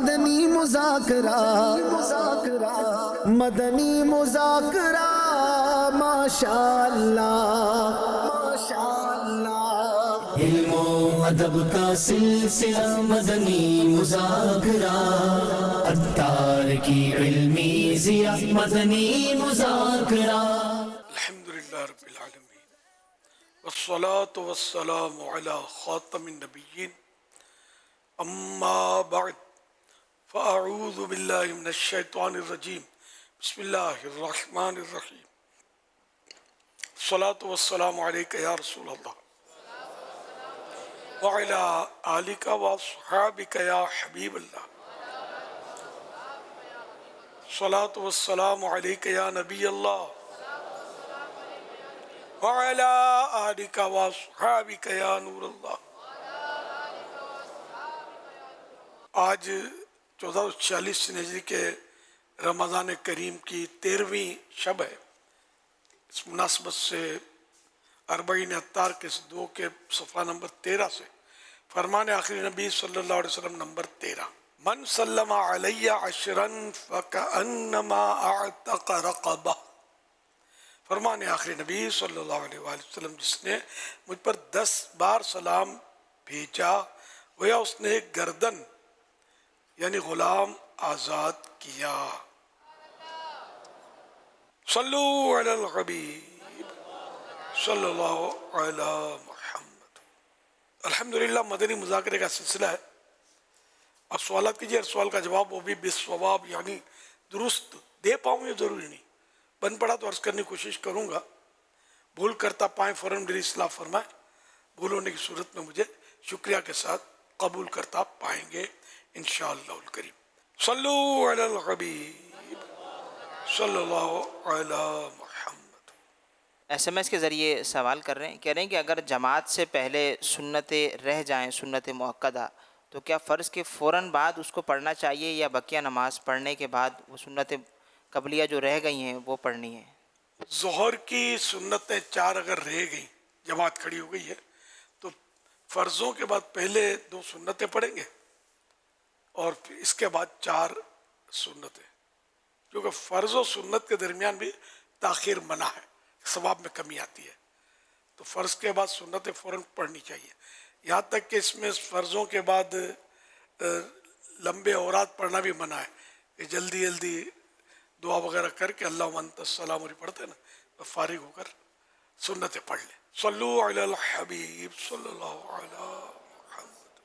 مدنی مذاکرہ مدنی مذاکرہ ماشاء اللہ ماشاء اللہ، علم و ادب کا سلسلہ مدنی مذاکرہ، عطار کی علمی ضیاء مدنی مذاکرہ۔ الحمدللہ رب العالمین، والصلاة والسلام علی خاتم النبیین، اما بعد، فاعوذ باللہ من الشیطان الرجیم، بسم اللہ الرحمن الرحیم۔ الصلاة والسلام علیکہ یا رسول اللہ، وعلی آلک واصحابک یا حبیب اللہ، الصلاة والسلام علیکہ یا نبی اللہ، وعلی آلک واصحابک یا نور اللہ۔ آج 1446 ہجری کے رمضان کریم کی 13ویں شب ہے۔ اس مناسبت سے اربعین عطار کے دو کے صفحہ نمبر 13 سے فرمان آخری نبی صلی اللہ علیہ وسلم نمبر 13، من سلم علی عشرا فکأنما اعتق رقبہ۔ فرمان آخری نبی صلی اللہ علیہ وآلہ وسلم، جس نے مجھ پر 10 بار سلام بھیجا گویا اس نے ایک گردن یعنی غلام آزاد کیا۔ صلو علی الحبیب صلی اللہ علی محمد۔ الحمدللہ مدنی مذاکرے کا سلسلہ ہے۔ اب سوالات کیجئے، ہر سوال کا جواب وہ بھی بالصواب یعنی درست دے پاؤں، یہ ضروری نہیں، بن پڑا تو عرض کرنے کی کوشش کروں گا، بھول کرتا پائیں فوراً میری اصلاح فرمائیں، بھول ہونے کی صورت میں مجھے شکریہ کے ساتھ قبول کرتا پائیں گے انشاءاللہ الکریم۔ صلو علی الحبیب صلی اللہ علی محمد۔ ایس ایم ایس کے ذریعے سوال کر رہے ہیں، کہہ رہے ہیں کہ اگر جماعت سے پہلے سنتیں رہ جائیں، سنت مؤکدہ، تو کیا فرض کے فوراً بعد اس کو پڑھنا چاہیے یا بقیہ نماز پڑھنے کے بعد وہ سنت قبلیہ جو رہ گئی ہیں وہ پڑھنی ہے؟ ظہر کی سنتیں 4 اگر رہ گئیں، جماعت کھڑی ہو گئی ہے، تو فرضوں کے بعد پہلے 2 سنتیں پڑھیں گے اور پھر اس کے بعد 4 سنتیں، کیونکہ فرض و سنت کے درمیان بھی تاخیر منع ہے، ثواب میں کمی آتی ہے، تو فرض کے بعد سنتیں فوراً پڑھنی چاہیے۔ یہاں تک کہ اس میں فرضوں کے بعد لمبے اوراد پڑھنا بھی منع ہے، کہ جلدی جلدی دعا وغیرہ کر کے اللہم انت السلام علیہ پڑھتے ہیں نا، تو فارغ ہو کر سنتیں پڑھ لیں۔ صلو علی الحبیب صلی اللہ علیہ محمد۔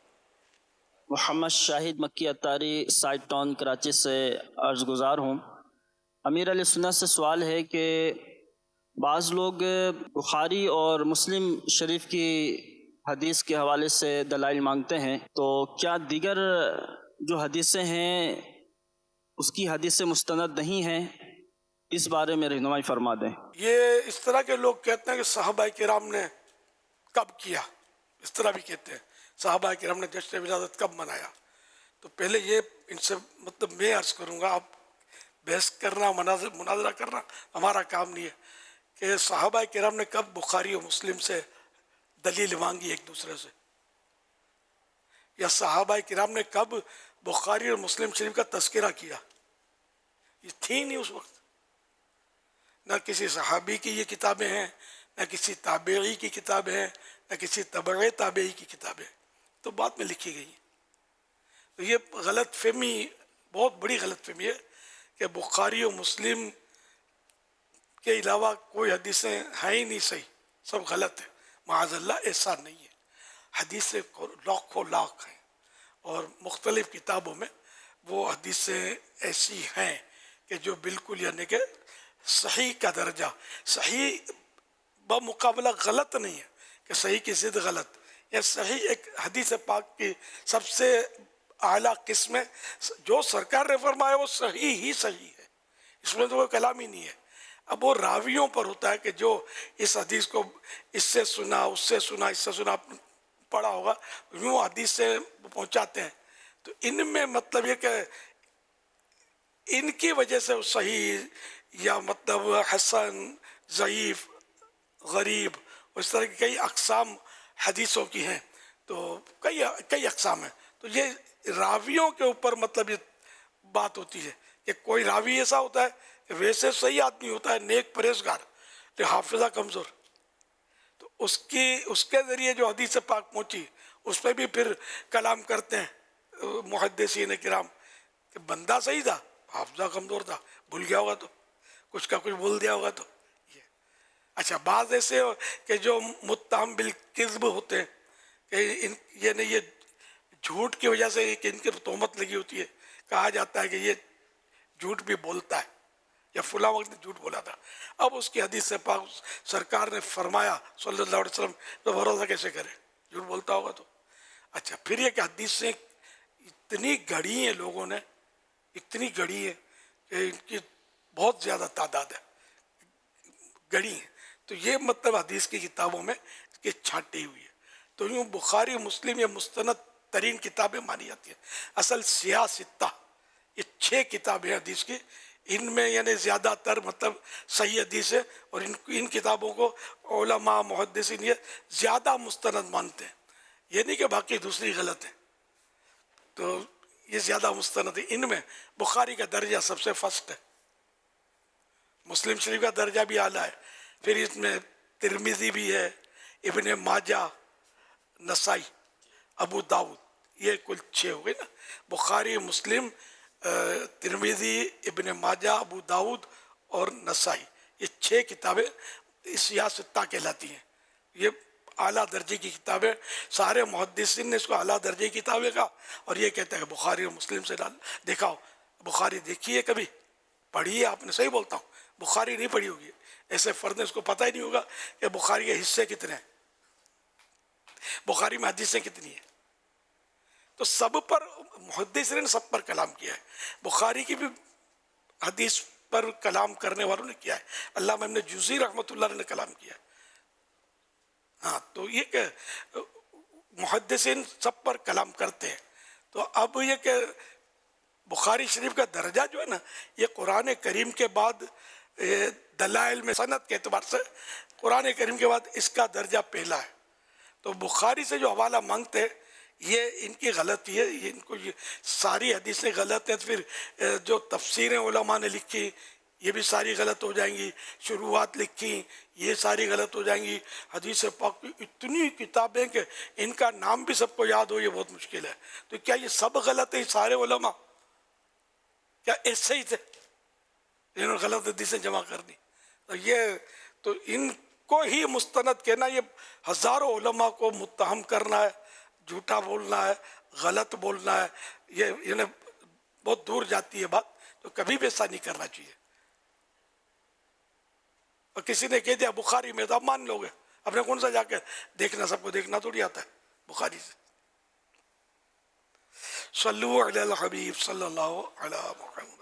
محمد شاہد مکی عطاری سائٹ ٹاؤن کراچی سے عرض گزار ہوں۔ امیر علیہ سنت سے سوال ہے کہ بعض لوگ بخاری اور مسلم شریف کی حدیث کے حوالے سے دلائل مانگتے ہیں، تو کیا دیگر جو حدیثیں ہیں اس کی حدیث مستند نہیں ہیں؟ اس بارے میں رہنمائی فرما دیں۔ یہ اس طرح کے لوگ کہتے ہیں کہ صحابہ کرام نے کب کیا، اس طرح بھی کہتے ہیں صحابہ کرام نے جشن ولادت کب منایا۔ تو پہلے یہ ان سے مطلب میں عرض کروں گا، آپ بحث کرنا مناظرہ کرنا ہمارا کام نہیں ہے کہ صحابہ کرام نے کب بخاری و مسلم سے دلیل مانگی ایک دوسرے سے، یا صحابہ کرام نے کب بخاری اور مسلم شریف کا تذکرہ کیا، یہ تھی نہیں اس وقت، نہ کسی صحابی کی یہ کتابیں ہیں، نہ کسی تابعی کی کتابیں ہیں، نہ کسی تبع تابعی کی کتابیں، تو بعد میں لکھی گئی ہیں۔ تو یہ غلط فہمی، بہت بڑی غلط فہمی ہے کہ بخاری و مسلم کے علاوہ کوئی حدیثیں ہیں ہی نہیں صحیح، سب غلط ہے۔ معاذ اللہ، ایسا نہیں ہے، حدیثیں لاکھوں لاکھ ہیں، اور مختلف کتابوں میں وہ حدیثیں ایسی ہیں کہ جو بالکل یعنی کہ صحیح کا درجہ، صحیح بمقابلہ غلط نہیں ہے کہ صحیح کی ضد غلط، یا صحیح ایک حدیث پاک کی سب سے اعلیٰ قسم ہے، جو سرکار نے فرمایا وہ صحیح ہی صحیح ہے، اس میں تو کوئی کلام ہی نہیں ہے۔ اب وہ راویوں پر ہوتا ہے کہ جو اس حدیث کو اس سے سنا، اس سے سنا، اس سے سنا، پڑھا ہوگا، یوں حدیث سے پہنچاتے ہیں، تو ان میں مطلب یہ کہ ان کی وجہ سے صحیح یا مطلب حسن، ضعیف، غریب، اس طرح کی کئی اقسام حدیثوں کی ہیں، تو کئی اقسام ہیں، تو یہ راویوں کے اوپر مطلب یہ بات ہوتی ہے کہ کوئی راوی ایسا ہوتا ہے کہ ویسے صحیح آدمی ہوتا ہے، نیک پرہیزگار، لیکن حافظہ کمزور، تو اس کے ذریعے جو حدیث پاک پہنچی اس پہ بھی پھر کلام کرتے ہیں محدثین کرام کہ بندہ صحیح تھا، حافظہ کمزور تھا، بھول گیا ہوگا تو کچھ کا کچھ بول دیا ہوگا تو یہ اچھا بعض ایسے کہ جو متہم بالکذب ہوتے ہیں کہ یہ جھوٹ کی وجہ سے کہ ان کی تہمت لگی ہوتی ہے، کہا جاتا ہے کہ یہ جھوٹ بھی بولتا ہے یا فلاں وقت نے جھوٹ بولا تھا. اب اس کی حدیث سے پاک سرکار نے فرمایا صلی اللہ علیہ وسلم تو بھروسہ کیسے کرے، جھوٹ بولتا ہوگا تو. اچھا پھر یہ کہ حدیث سے اتنی گھڑی ہیں، لوگوں نے اتنی گھڑی ہے کہ ان کی بہت زیادہ تعداد ہے، گھڑی ہیں. تو یہ مطلب حدیث کی کتابوں میں کہ چھانٹی ہوئی ہے. تو یوں بخاری مسلم یہ مستند ترین کتابیں مانی جاتی ہیں. اصل سیاہ ستہ یہ 6 کتابیں حدیث کی، ان میں یعنی زیادہ تر مطلب صحیح حدیث ہے، اور ان کتابوں کو علماء محدثین یہ زیادہ مستند مانتے ہیں. یہ نہیں کہ باقی دوسری غلط ہے، تو یہ زیادہ مستند ہے. ان میں بخاری کا درجہ سب سے فرسٹ ہے، مسلم شریف کا درجہ بھی اعلیٰ ہے، پھر اس میں ترمذی بھی ہے، ابن ماجہ، نسائی، ابو داؤد، یہ کل 6 ہو گئے نا. بخاری، مسلم، ترمذی، ابن ماجہ، ابو داؤد اور نسائی، یہ 6 کتابیں سیاہ ستہ کہلاتی ہیں. یہ اعلیٰ درجے کی کتابیں، سارے محدثین نے اس کو اعلیٰ درجے کی کتابیں کہا، اور یہ کہتے ہیں کہ بخاری اور مسلم سے دیکھاؤ. بخاری دیکھی ہے کبھی؟ پڑھی ہے آپ نے؟ صحیح بولتا ہوں، بخاری نہیں پڑھی ہوگی. ایسے فرد نے اس کو پتہ ہی نہیں ہوگا کہ بخاری کے حصے کتنے ہیں، بخاری میں حدیثیں کتنی ہیں. تو سب پر محدثین نے سب پر کلام کیا ہے. بخاری کی بھی حدیث پر کلام کرنے والوں نے کیا ہے، علامہ ابن جوزی رحمۃ اللہ نے کلام کیا ہے. ہاں تو یہ کہ محدثین سب پر کلام کرتے ہیں. تو اب یہ کہ بخاری شریف کا درجہ جو ہے نا، یہ قرآن کریم کے بعد دلائل میں سند کے اعتبار سے قرآن کریم کے بعد اس کا درجہ پہلا ہے. تو بخاری سے جو حوالہ مانگتے ہیں یہ ان کی غلطی ہے، یہ ان کو یہ ساری حدیثیں غلط ہیں. پھر جو تفسیریں علماء نے لکھی یہ بھی ساری غلط ہو جائیں گی، شروحات لکھی یہ ساری غلط ہو جائیں گی. حدیث پاک کی اتنی کتابیں کہ ان کا نام بھی سب کو یاد ہو یہ بہت مشکل ہے. تو کیا یہ سب غلط ہیں سارے علماء؟ کیا ایسے ہی تھے انہوں نے غلط حدیثیں جمع کر دی؟ تو ان کو ہی مستند کہنا، یہ ہزاروں علماء کو متہم کرنا ہے، جھوٹا بولنا ہے، غلط بولنا ہے، یہ یعنی بہت دور جاتی ہے بات. تو کبھی بھی ایسا نہیں کرنا چاہیے. اور کسی نے کہہ دیا بخاری میں تو آپ مان لو گے، اپنے کون سا جا کے دیکھنا، سب کو دیکھنا تھوڑی آتا ہے بخاری سے. صلو علی الحبیب صلی اللہ علی محمد.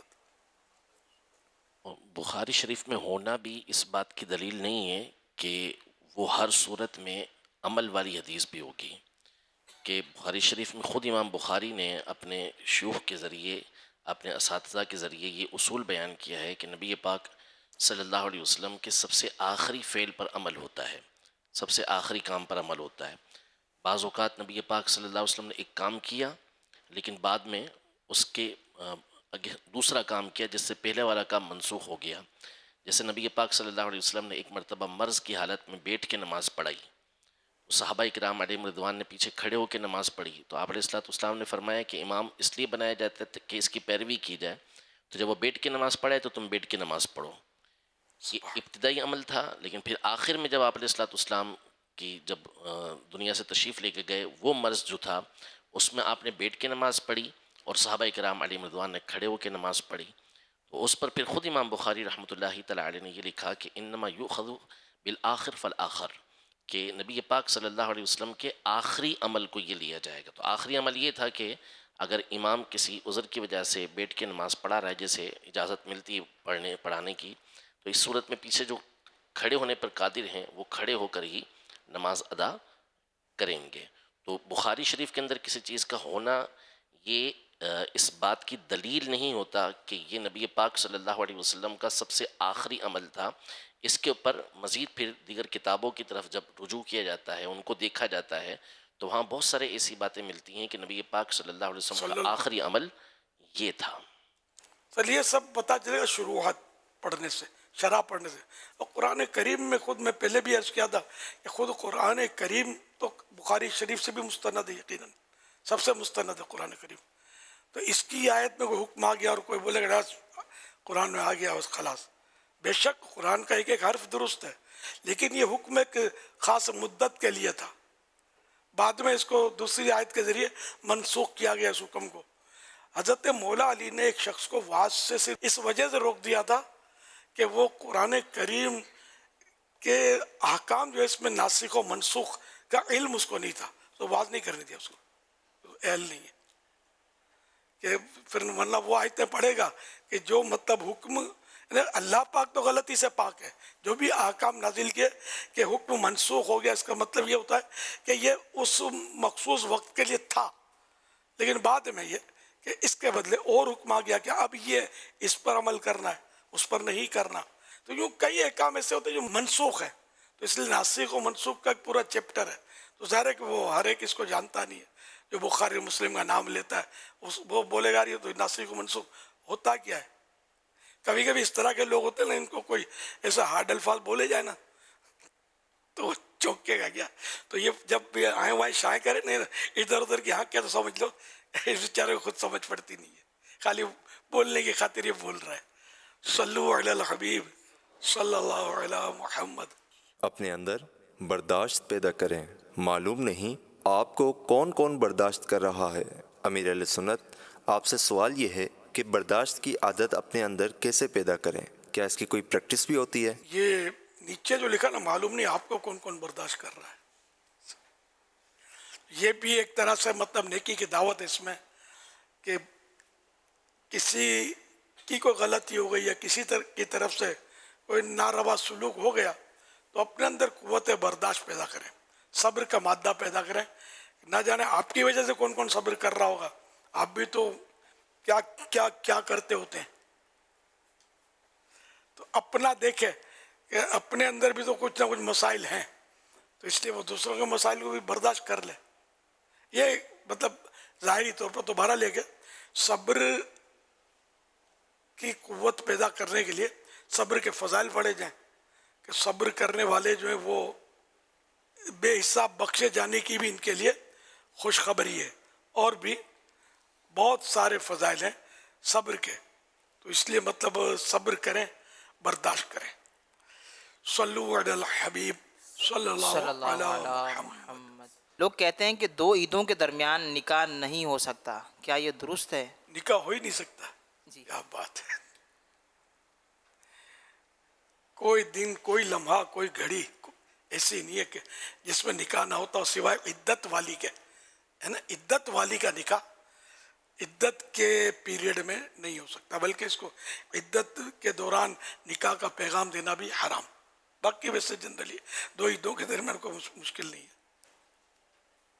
بخاری شریف میں ہونا بھی اس بات کی دلیل نہیں ہے کہ وہ ہر صورت میں عمل والی حدیث بھی ہوگی. کہ بخاری شریف میں خود امام بخاری نے اپنے شیوخ کے ذریعے، اپنے اساتذہ کے ذریعے یہ اصول بیان کیا ہے کہ نبی پاک صلی اللہ علیہ وسلم کے سب سے آخری فعل پر عمل ہوتا ہے، سب سے آخری کام پر عمل ہوتا ہے. بعض اوقات نبی پاک صلی اللہ علیہ وسلم نے ایک کام کیا لیکن بعد میں اس کے دوسرا کام کیا جس سے پہلے والا کام منسوخ ہو گیا. جیسے نبی پاک صلی اللہ علیہ وسلم نے ایک مرتبہ مرض کی حالت میں بیٹھ کے نماز پڑھائی، صحابہ کرام علیہم رضوان نے پیچھے کھڑے ہو کے نماز پڑھی. تو آپ علیہ السلام نے فرمایا کہ امام اس لیے بنایا جاتا ہے کہ اس کی پیروی کی جائے، تو جب وہ بیٹھ کے نماز پڑھے تو تم بیٹھ کے نماز پڑھو. یہ ابتدائی عمل تھا، لیکن پھر آخر میں جب آپ علیہ السلام کی جب دنیا سے تشریف لے کے گئے، وہ مرض جو تھا اس میں آپ نے بیٹھ کے نماز پڑھی اور صحابہ کرام علیہم رضوان نے کھڑے ہو کے نماز پڑھی. تو اس پر پھر خود امام بخاری رحمۃ اللہ تعالی علیہ نے یہ لکھا کہ انما یؤخذ بالآخر فالآخر، کہ نبی پاک صلی اللہ علیہ وسلم کے آخری عمل کو یہ لیا جائے گا. تو آخری عمل یہ تھا کہ اگر امام کسی عذر کی وجہ سے بیٹھ کے نماز پڑھا رہا ہے، جیسے اجازت ملتی ہے پڑھانے کی، تو اس صورت میں پیچھے جو کھڑے ہونے پر قادر ہیں وہ کھڑے ہو کر ہی نماز ادا کریں گے. تو بخاری شریف کے اندر کسی چیز کا ہونا یہ اس بات کی دلیل نہیں ہوتا کہ یہ نبی پاک صلی اللہ علیہ وسلم کا سب سے آخری عمل تھا. اس کے اوپر مزید پھر دیگر کتابوں کی طرف جب رجوع کیا جاتا ہے، ان کو دیکھا جاتا ہے، تو وہاں بہت سارے ایسی باتیں ملتی ہیں کہ نبی پاک صلی اللہ علیہ وسلم کا آخری عمل یہ تھا. چلیے سب پتہ چلے گا شروعات پڑھنے سے، شرح پڑھنے سے. اور قرآن کریم میں خود میں پہلے بھی عرض کیا تھا کہ خود قرآن کریم تو بخاری شریف سے بھی مستند ہے، یقیناً سب سے مستند ہے قرآن کریم. تو اس کی آیت میں کوئی حکم آ گیا اور کوئی بولے گا قرآن میں آ گیا اس خلاص. بے شک قرآن کا ایک ایک حرف درست ہے، لیکن یہ حکم ایک خاص مدت کے لیے تھا. بعد میں اس کو دوسری آیت کے ذریعے منسوخ کیا گیا اس حکم کو. حضرت مولا علی نے ایک شخص کو واز سے صرف اس وجہ سے روک دیا تھا کہ وہ قرآن کریم کے احکام جو اس میں ناسخ و منسوخ کا علم اس کو نہیں تھا، تو واز نہیں کرنے دیا اس کو، اہل نہیں ہے. کہ پھر ورنہ وہ آیتیں پڑھے گا کہ جو مطلب حکم اللہ پاک تو غلطی سے پاک ہے، جو بھی احکام نازل کیے کہ حکم منسوخ ہو گیا، اس کا مطلب یہ ہوتا ہے کہ یہ اس مخصوص وقت کے لیے تھا، لیکن بعد میں یہ کہ اس کے بدلے اور حکم آ گیا کہ اب یہ اس پر عمل کرنا ہے، اس پر نہیں کرنا. تو یوں کئی احکام ایسے ہوتے ہیں جو منسوخ ہیں، تو اس لیے ناسخ و منسوخ کا ایک پورا چیپٹر ہے. تو ظاہر ہے کہ وہ ہر ایک اس کو جانتا نہیں ہے. جو بخاری مسلم کا نام لیتا ہے وہ بولے گا یہ تو ناسخ و منسوخ ہوتا کیا ہے. کبھی کبھی اس طرح کے لوگ ہوتے ہیں نا، ان کو کوئی ایسا ہارڈ الفاظ بولے جائے نا تو وہ چونکے گا کیا. تو یہ جب بھی آئیں وائیں شائیں کرے نہیں ادھر ادھر کی ہاں کیا تو سمجھ لو اس بیچارے کو خود سمجھ پڑتی نہیں ہے، خالی بولنے کی خاطر یہ بول رہا ہے. صلو علی الحبیب صلی اللہ علی محمد. اپنے اندر برداشت پیدا کریں. معلوم نہیں آپ کو کون کون برداشت کر رہا ہے. امیر اہل سنت آپ سے سوال یہ ہے کہ برداشت کی عادت اپنے اندر کیسے پیدا کریں؟ کیا اس کی کوئی پریکٹس بھی ہوتی ہے؟ یہ نیچے جو لکھا نا معلوم نہیں آپ کو کون کون برداشت کر رہا ہے. یہ بھی ایک طرح سے مطلب نیکی کی دعوت ہے اس میں کہ کسی کی کوئی غلطی ہو گئی یا کسی کی طرف سے کوئی ناروا سلوک ہو گیا تو اپنے اندر قوت برداشت پیدا کریں، صبر کا مادہ پیدا کریں. نہ جانے آپ کی وجہ سے کون کون صبر کر رہا ہوگا، آپ بھی تو کیا کیا کیا کرتے ہوتے ہیں. تو اپنا دیکھیں کہ اپنے اندر بھی تو کچھ نہ کچھ مسائل ہیں، تو اس لیے وہ دوسروں کے مسائل کو بھی برداشت کر لے. یہ مطلب ظاہری طور پر تو بہرحال لے کے صبر کی قوت پیدا کرنے کے لیے صبر کے فضائل پڑھے جائیں کہ صبر کرنے والے جو ہیں وہ بے حساب بخشے جانے کی بھی ان کے لیے خوشخبری ہے. اور بھی بہت سارے فضائل ہیں صبر کے، تو اس لیے مطلب صبر کریں، برداشت کریں. صلو علی الحبیب صلی اللہ علیہ محمد. لوگ کہتے ہیں کہ دو عیدوں کے درمیان نکاح نہیں ہو سکتا، کیا یہ درست ہے؟ نکاح ہو ہی نہیں سکتا. جی کیا بات ہے. کوئی دن، کوئی لمحہ، کوئی گھڑی ایسی نہیں ہے کہ جس میں نکاح نہ ہوتا ہو سوائے عدت والی کے، ہے نا. عدت والی کا نکاح عدت کے پیریڈ میں نہیں ہو سکتا، بلکہ اس کو عدت کے دوران نکاح کا پیغام دینا بھی حرام. باقی ویسے جنرلی دو عیدوں کے درمیان کوئی مشکل نہیں ہے.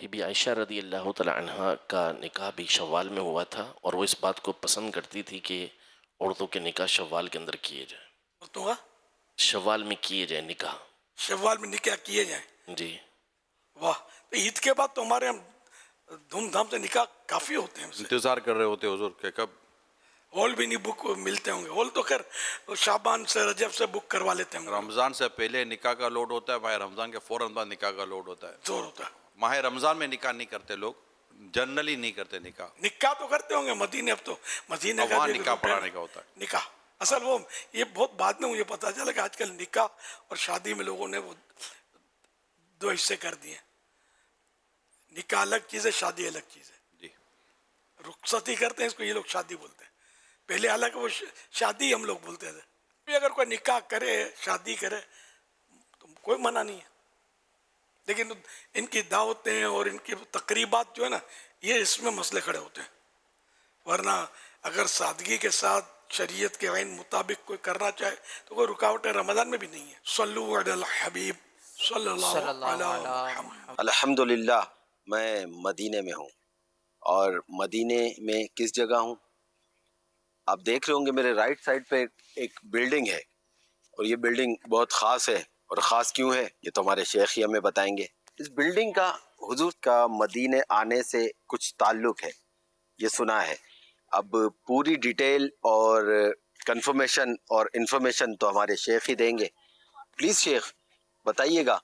بی بی عائشہ رضی اللہ تعالی عنہ کا نکاح بھی شوال میں ہوا تھا، اور وہ اس بات کو پسند کرتی تھی کہ عورتوں کے نکاح شوال کے اندر کیے جائیں. عورتوں کا شوال میں کیے جائیں نکاح. شوال میں نکاح کیے جائیں. جی واہ. تو عید کے بعد تو ہمارے ہم دھوم دھام سے نکاح کافی ہوتے ہیں. انتظار کر رہے ہوتے حضور کہ کب ہال بھی نہیں بک ملتے ہوں گے. ہال تو خیر شعبان سے رجب سے بک کروا لیتے ہوں گے. رمضان سے پہلے نکاح کا لوڈ ہوتا ہے، ماہ رمضان کے فوراً بعد نکاح کا لوڈ ہوتا ہے. زور ہوتا ہے. ماہ رمضان میں نکاح نہیں کرتے لوگ، جنرلی نہیں کرتے نکاح. نکاح تو کرتے ہوں گے مدینے، اب تو مدینے کا وہاں بھی نکاح پڑھانے کا ہوتا ہے. نکاح اصل وہ یہ بہت بعد میں مجھے پتا چلا کہ آج کل نکاح اور شادی میں لوگوں نے وہ دو حصے کر دیے. نکاح الگ چیز ہے، شادی الگ چیز ہے. جی رخصتی کرتے ہیں اس کو یہ لوگ شادی بولتے ہیں. پہلے حالانکہ وہ شادی ہم لوگ بولتے تھے. اگر کوئی نکاح کرے، شادی کرے تو کوئی منع نہیں ہے، لیکن ان کی دعوتیں اور ان کی تقریبات جو ہے نا یہ اس میں مسئلے کھڑے ہوتے ہیں. ورنہ اگر سادگی کے ساتھ شریعت کے عین مطابق کوئی کرنا چاہے تو کوئی رکاوٹ رمضان میں بھی نہیں ہے. صلو علی الحبیب صلی اللہ علیہ محمد. الحمدللہ میں مدینے میں ہوں، اور مدینے میں کس جگہ ہوں آپ دیکھ رہے ہوں گے. میرے رائٹ سائڈ پہ ایک بلڈنگ ہے، اور یہ بلڈنگ بہت خاص ہے. اور خاص کیوں ہے یہ تو ہمارے شیخ ہی ہمیں بتائیں گے. اس بلڈنگ کا حضور کا مدینے آنے سے کچھ تعلق ہے، یہ سنا ہے. اب پوری ڈیٹیل اور کنفرمیشن اور انفارمیشن تو ہمارے شیخ ہی دیں گے. پلیز شیخ بتائیے گا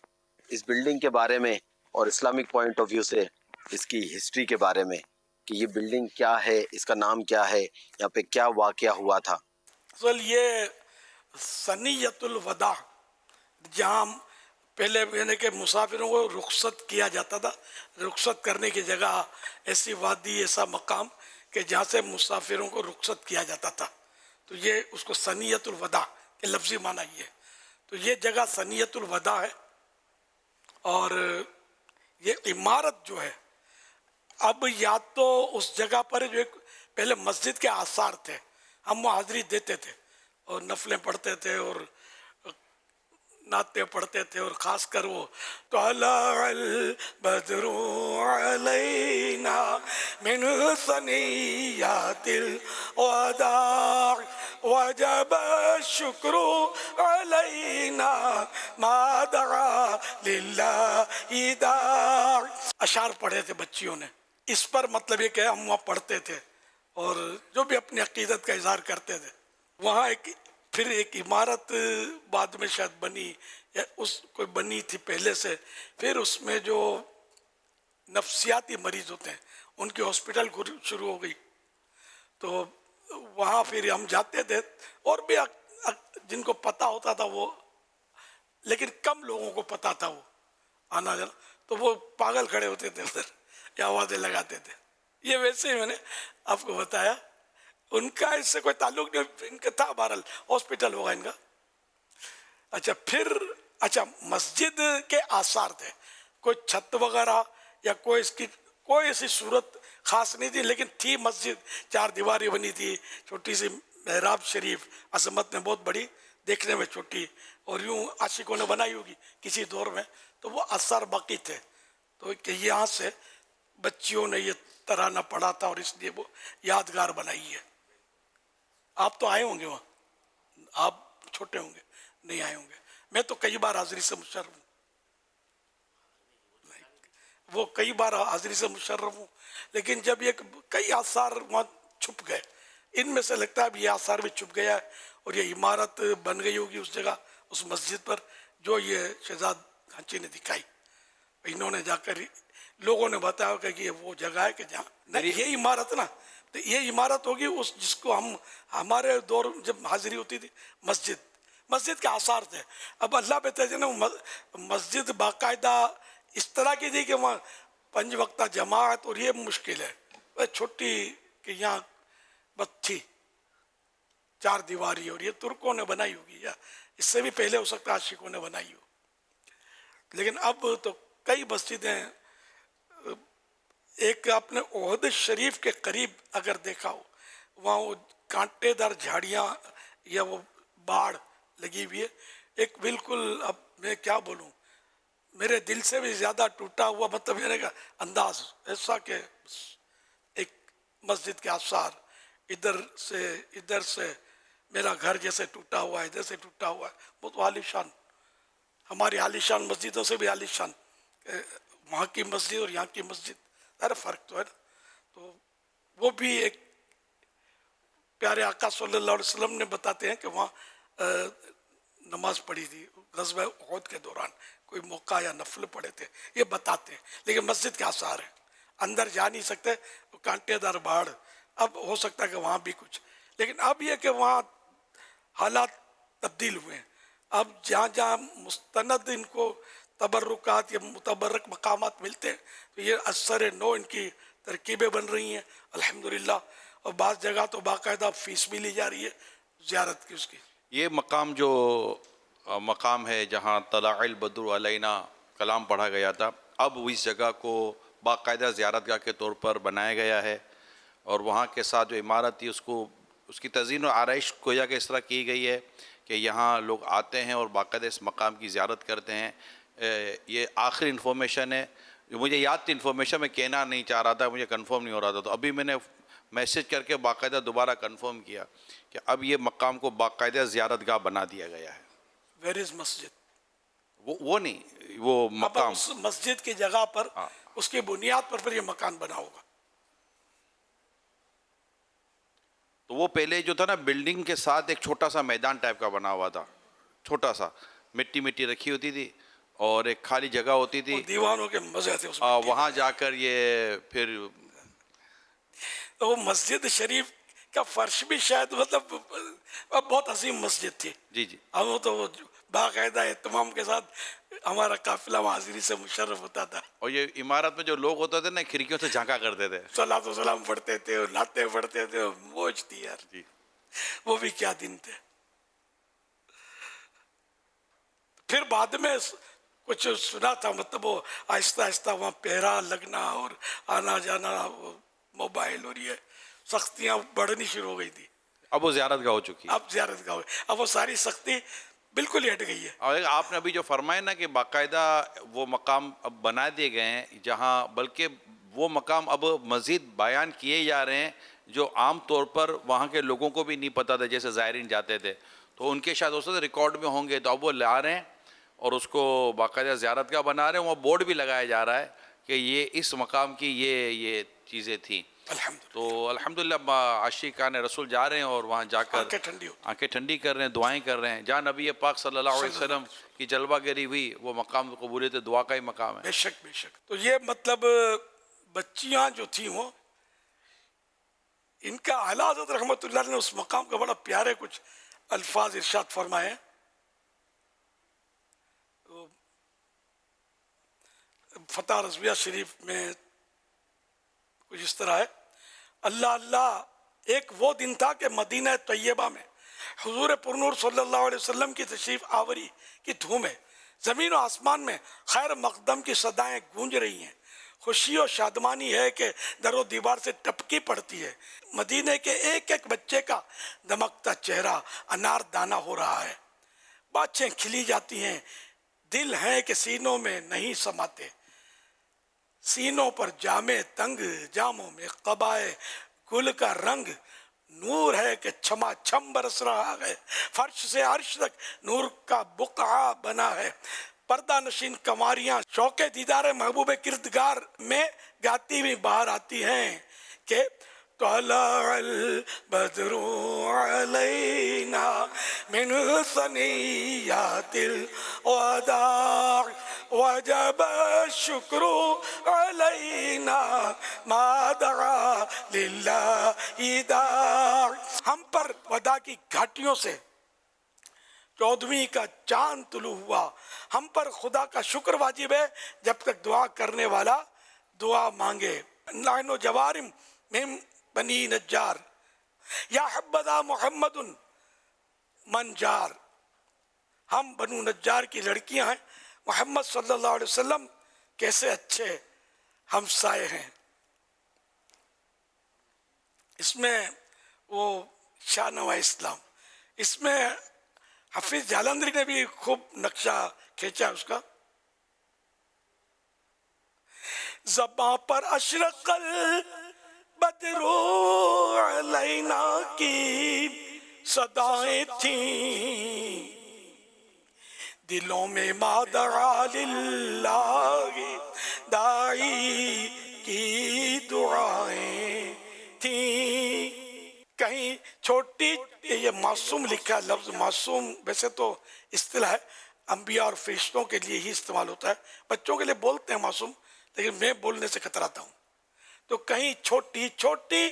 اس بلڈنگ کے بارے میں اور اسلامک پوائنٹ آف ویو سے اس کی ہسٹری کے بارے میں کہ یہ بلڈنگ کیا ہے، اس کا نام کیا ہے، یہاں پہ کیا واقعہ ہوا تھا. اصل یہ ثنیۃ الوداع، جہاں پہلے یعنی کہ مسافروں کو رخصت کیا جاتا تھا، رخصت کرنے کی جگہ ایسی وادی، ایسا مقام کہ جہاں سے مسافروں کو رخصت کیا جاتا تھا، تو یہ اس کو ثنیۃ الوداع کے لفظی معنی یہ ہے. تو یہ جگہ ثنیۃ الوداع ہے. اور یہ عمارت جو ہے، اب یا تو اس جگہ پر جو ایک پہلے مسجد کے آثار تھے، ہم وہ حاضری دیتے تھے اور نفلیں پڑھتے تھے اور نعتیں پڑھتے تھے، اور خاص کر وہ طلع البدر علینا من ثنیات الوداع وجب الشکر علینا ما دعا للہ داع. اشعار پڑھے تھے بچیوں نے. اس پر مطلب یہ کہ ہم وہاں پڑھتے تھے اور جو بھی اپنی عقیدت کا اظہار کرتے تھے. وہاں پھر ایک عمارت بعد میں شاید بنی، یا اس کوئی بنی تھی پہلے سے. پھر اس میں جو نفسیاتی مریض ہوتے ہیں ان کی ہاسپٹل شروع ہو گئی، تو وہاں پھر ہم جاتے تھے. اور بھی جن کو پتہ ہوتا تھا وہ، لیکن کم لوگوں کو پتہ تھا وہ آنا جانا، تو وہ پاگل کھڑے ہوتے تھے ادھر یا آوازیں لگاتے تھے. یہ ویسے ہی میں نے آپ کو بتایا، ان کا اس سے کوئی تعلق نہیں، ان کا تھا بہرحال ہاسپٹل ہوگا ان کا. اچھا پھر مسجد کے آثار تھے، کوئی چھت وغیرہ یا کوئی اس کی کوئی ایسی صورت خاص نہیں تھی، لیکن تھی مسجد. 4 دیواری بنی تھی، چھوٹی سی محراب شریف، عظمت میں بہت بڑی، دیکھنے میں چھوٹی، اور یوں عاشقوں نے بنائی ہوگی کسی دور میں، تو وہ اثر باقی تھے. تو کہ یہاں سے بچیوں نے یہ ترانہ پڑھا تھا اور اس لیے وہ یادگار بنائی ہے. آپ تو آئے ہوں گے وہاں، آپ چھوٹے ہوں گے، نہیں آئے ہوں گے. میں تو کئی بار حاضری سے مشرف ہوں، وہ کئی بار حاضری سے مشرف ہوں، لیکن جب یہ کئی آثار وہاں چھپ گئے، ان میں سے لگتا ہے اب یہ آثار بھی چھپ گیا ہے، اور یہ عمارت بن گئی ہوگی اس جگہ، اس مسجد پر جو یہ شہزاد کھانچی نے دکھائی. انہوں نے جا کر لوگوں نے بتایا کہ یہ وہ جگہ ہے کہ جہاں نہیں یہ عمارت نا، تو یہ عمارت ہوگی اس جس کو ہم ہمارے دور جب حاضری ہوتی تھی مسجد کے آثار تھے. اب اللہ بہتر نا مسجد باقاعدہ اس طرح کی تھی کہ وہاں 5 وقتہ جماعت، اور یہ مشکل ہے چھوٹی کہ یہاں بس تھی 4 دیواری، اور یہ ترکوں نے بنائی ہوگی یا اس سے بھی پہلے ہو سکتا ہے عاشقوں نے بنائی ہو. لیکن اب تو کئی مسجدیں، ایک آپ نے احد شریف کے قریب اگر دیکھا ہو، وہاں وہ کانٹے دار جھاڑیاں یا وہ باڑ لگی ہوئی ہے، ایک بالکل، اب میں کیا بولوں، میرے دل سے بھی زیادہ ٹوٹا ہوا مطلب یہ کا انداز ایسا کہ ایک مسجد کے آثار ادھر سے میرا گھر جیسے ٹوٹا ہوا ہے، ادھر سے ٹوٹا ہوا ہے. بہت عالیشان، ہماری عالیشان مسجدوں سے بھی عالیشان وہاں کی مسجد اور یہاں کی مسجد، ہر فرق تو ہے نا. تو وہ بھی ایک پیارے آقا صلی اللہ علیہ وسلم نے بتاتے ہیں کہ وہاں نماز پڑھی تھی غزوہ احد کے دوران، کوئی موقع یا نفل پڑھے تھے، یہ بتاتے ہیں. لیکن مسجد کے آثار ہیں، اندر جا نہیں سکتے، کانٹے دار باڑ. اب ہو سکتا ہے کہ وہاں بھی کچھ، لیکن اب یہ کہ وہاں حالات تبدیل ہوئے ہیں. اب جہاں جہاں مستند ان کو تبرکات یا متبرک مقامات ملتے ہیں، تو یہ اثر نو ان کی ترکیبیں بن رہی ہیں الحمدللہ. اور بعض جگہ تو باقاعدہ فیس بھی لی جا رہی ہے زیارت کی اس کی. یہ مقام جو مقام ہے جہاں طلع البدر علینا کلام پڑھا گیا تھا، اب اس جگہ کو باقاعدہ زیارت گاہ کے طور پر بنایا گیا ہے، اور وہاں کے ساتھ جو عمارت تھی اس کی تزئین و آرائش گویا کہ اس طرح کی گئی ہے کہ یہاں لوگ آتے ہیں اور باقاعدہ اس مقام کی زیارت کرتے ہیں. یہ آخری انفارمیشن ہے، مجھے یاد تھی انفارمیشن، میں کہنا نہیں چاہ رہا تھا، مجھے کنفرم نہیں ہو رہا تھا، تو ابھی میں نے میسج کر کے باقاعدہ دوبارہ کنفرم کیا کہ اب یہ مقام کو باقاعدہ زیارت گاہ بنا دیا گیا ہے. ویر از مسجد؟ وہ نہیں، وہ اب مقام. اس مسجد کی جگہ پر اس کی بنیاد پر پھر یہ مکان بنا ہوگا. تو وہ پہلے جو تھا نا بلڈنگ کے ساتھ ایک چھوٹا سا میدان ٹائپ کا بنا ہوا تھا، چھوٹا سا مٹی رکھی ہوتی تھی اور ایک خالی جگہ ہوتی تھی. دیوانوں کے مزے تھے اس میں. وہاں جا کر یہ پھر تو وہ مسجد شریف کا فرش بھی شاید مطلب بہت عظیم مسجد تھی. جی جی ہم تو باقاعدہ اہتمام کے ساتھ ہمارا قافلہ حاضری سے مشرف ہوتا تھا. اور یہ عمارت میں جو لوگ ہوتے تھے نا کھڑکیوں سے جھانکا کرتے تھے. صلاۃ و سلام پڑھتے تھے، نعتیں پڑھتے تھے، موج تھی یار. جی وہ بھی کیا دن تھے. پھر بعد میں کچھ سنا تھا، مطلب وہ آہستہ آہستہ وہاں پہرا لگنا اور آنا جانا، وہ موبائل اور یہ سختیاں بڑھنی شروع ہو گئی تھی. اب وہ زیارت گاہ ہو چکی ہے. اب زیارت گاہ، اب وہ ساری سختی بالکل ہی ہٹ گئی ہے. اور آپ نے ابھی جو فرمایا نا کہ باقاعدہ وہ مقام اب بنا دیے گئے ہیں جہاں، بلکہ وہ مقام اب مزید بیان کیے جا رہے ہیں جو عام طور پر وہاں کے لوگوں کو بھی نہیں پتہ تھا. جیسے زائرین جاتے تھے تو ان کے شاید اس ریکارڈ میں ہوں گے، تو اب وہ لا رہے ہیں اور اس کو باقاعدہ زیارت گاہ بنا رہے ہیں. وہاں بورڈ بھی لگایا جا رہا ہے کہ یہ اس مقام کی یہ چیزیں تھیں. تو الحمدللہ عاشقان رسول جا رہے ہیں اور وہاں جا کر آنکھیں ٹھنڈی کر رہے ہیں، دعائیں کر رہے ہیں. جہاں نبی پاک صلی اللہ علیہ وسلم کی جلوہ گری ہوئی، وہ مقام قبولیت دعا کا ہی مقام ہے. بے شک بے شک. تو یہ مطلب بچیاں جو تھیں وہ، ان کا اعلیٰ حضرت رحمۃ اللہ نے اس مقام کا بڑا پیارے کچھ الفاظ ارشاد فرمائے ہیں. فتح رضویہ شریف میں کچھ اس طرح ہے: اللہ اللہ، ایک وہ دن تھا کہ مدینہ طیبہ میں حضور پرنور صلی اللہ علیہ وسلم کی تشریف آوری کی دھوم ہے. زمین و آسمان میں خیر مقدم کی صدائیں گونج رہی ہیں. خوشی و شادمانی ہے کہ در و دیوار سے ٹپکی پڑتی ہے. مدینے کے ایک ایک بچے کا دمکتا چہرہ انار دانہ ہو رہا ہے. باتیں کھلی جاتی ہیں، دل ہیں کہ سینوں میں نہیں سماتے. سینوں پر جامے تنگ، جاموں میں قبائے گل کا رنگ. نور ہے کہ چھما چھم برس رہا ہے. فرش سے عرش تک نور کا بقعہ بنا ہے. پردہ نشین کنواریاں شوق دیدار محبوب کردگار میں گاتی ہوئی باہر آتی ہیں کہ طلع البدر علینا من ثنیات الوداع وجب الشکر علینا ما دعا للہ داع. ہم پر ودا کی گھاٹیوں سے 14ویں کا چاند طلوع ہوا. ہم پر خدا کا شکر واجب ہے جب تک دعا کرنے والا دعا مانگے. نحن جوارم من بنی نجار یا حبذا محمد من جار. ہم بنو نجار کی لڑکیاں ہیں، محمد صلی اللہ علیہ وسلم کیسے اچھے ہمسائے ہیں. اس میں وہ شاہ نواز اسلام، اس میں حفیظ جالندری نے بھی خوب نقشہ کھینچا اس کا. زباں پر اشرق البدر علینا کی صدائیں تھیں، دلوں میں ما دعا للہ داعی کی دعائیں تھیں. کہیں چھوٹی، یہ معصوم لکھا ہے، لفظ معصوم ویسے تو اصطلاح ہے انبیاء اور فرشتوں کے لیے ہی استعمال ہوتا ہے. بچوں کے لیے بولتے ہیں معصوم، لیکن میں بولنے سے کتراتا ہوں. تو کہیں چھوٹی چھوٹی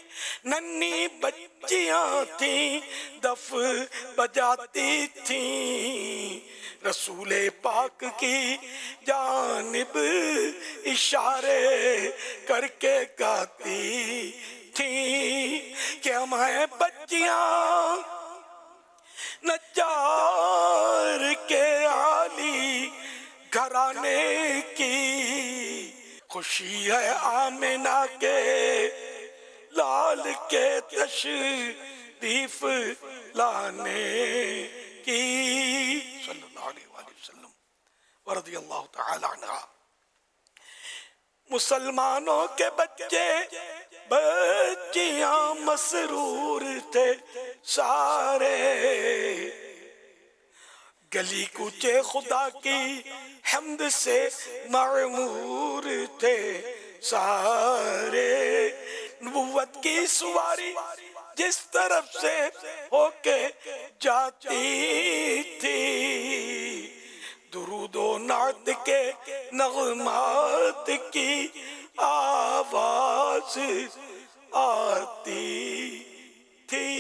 ننھی بچیاں تھیں، دف بجاتی تھیں، رسول پاک کی جانب اشارے کر کے گاتی تھیں کہ ہم ہیں بچیاں نجار کے عالی گھرانے کی. خوشی ہے آمنہ کے لال کے تشریف لانے کی صلی اللہ علیہ وآلہ وسلم ورضی اللہ تعالی عنہ. مسلمانوں کے بچے بچیاں مسرور تھے سارے، گلی کوچے خدا کی حمد سے معمور تھے سارے، نبوت کی سواری جس طرف سے ہو کے جاتی تھی، درود و نعت کے نغمات کی آواز آتی تھی۔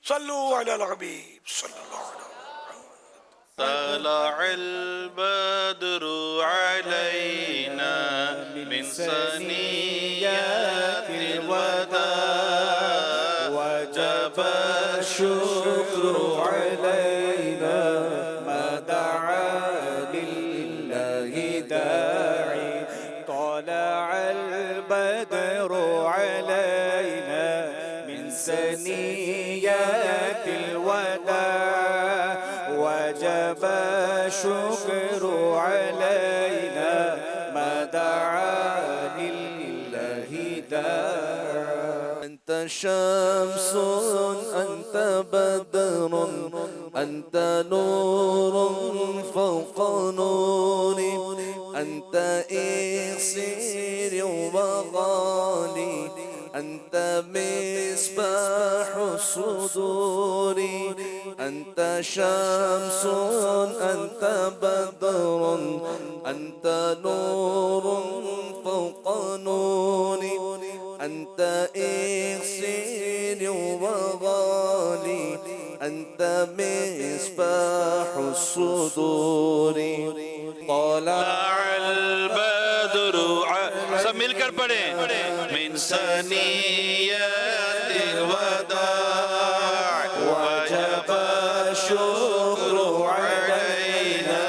صلو علی الحبیب صلی اللہ علیہ وسلم۔ طلع البدر علينا من ثنيات الوداع وجب الشكر علينا ما دعا لله داعي طلع البدر علينا من ثنيات الوداع وجب الشكر علينا ما دعا لله داع أنت شمس أنت بدر أنت نور فوق نور أنت إكسير وغالي أنت مصباح الصدور أنت شمس أنت بدر أنت نور فوق نور أنت إكسير وغالي أنت مصباح الصدور طلع البدر سب مل کر پڑھیں من ثنيات الوداع وجب الشكر علينا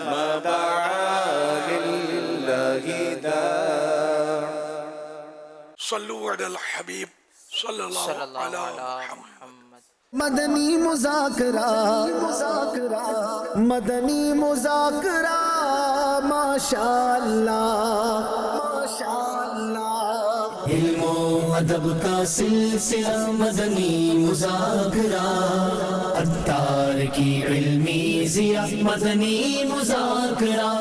ما دعا لله داع صلو علی الحبیب صلی اللہ علیہ وسلم۔ مدنی مذاکرہ مدنی مذاکرہ ماشاءاللہ ماشاءاللہ۔ علم و ادب کا سلسلہ مدنی مذاکرہ، عطار کی علمی ضیاء مدنی مذاکرہ۔